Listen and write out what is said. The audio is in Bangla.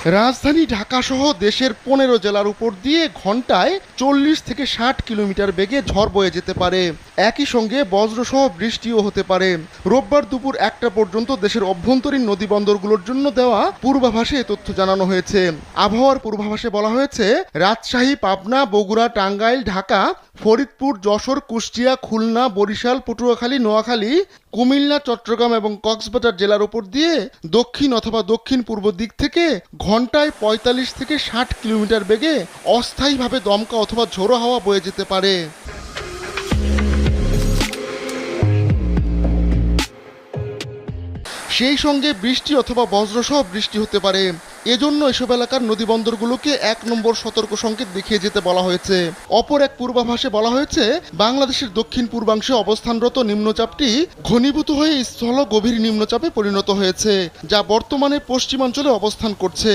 রাজধানী ঢাকা সহ দেশের ১৫ জেলার উপর দিয়ে ঘন্টায় ৪০ থেকে ৬০ কিলোমিটার বেগে ঝড় বয়ে যেতে পারে। একই সঙ্গে বজ্রসহ বৃষ্টিও হতে পারে। রোববার দুপুর ১টা পর্যন্ত দেশের অভ্যন্তরীণ নদীবন্দরগুলোর জন্য দেওয়া পূর্বাভাসে এ তথ্য জানানো হয়েছে। আবহাওয়ার পূর্বাভাসে বলা হয়েছে, রাজশাহী, পাবনা, বগুড়া, টাঙ্গাইল, ঢাকা, ফরিদপুর, যশোর, কুষ্টিয়া, খুলনা, বরিশাল, পটুয়াখালী, নোয়াখালী, কুমিল্লা, চট্টগ্রাম এবং কক্সবাজার জেলার উপর দিয়ে দক্ষিণ অথবা দক্ষিণ পূর্ব দিক থেকে ঘন্টায় ৪৫ থেকে ৬০ কিলোমিটার বেগে অস্থায়ীভাবে দমকা অথবা ঝোড়ো হাওয়া বয়ে যেতে পারে। সেই সঙ্গে বৃষ্টি অথবা বজ্রসহ বৃষ্টি হতে পারে। এজন্য এসব এলাকার নদীবন্দরগুলোকে ১ নম্বর সতর্ক সংকেত দেখিয়ে যেতে বলা হয়েছে। অপর এক পূর্বাভাসে বলা হয়েছে, বাংলাদেশের দক্ষিণ পূর্বাংশে অবস্থানরত নিম্নচাপটি ঘনীভূত হয়ে স্থল গভীর নিম্নচাপে পরিণত হয়েছে, যা বর্তমানে পশ্চিমাঞ্চলে অবস্থান করছে।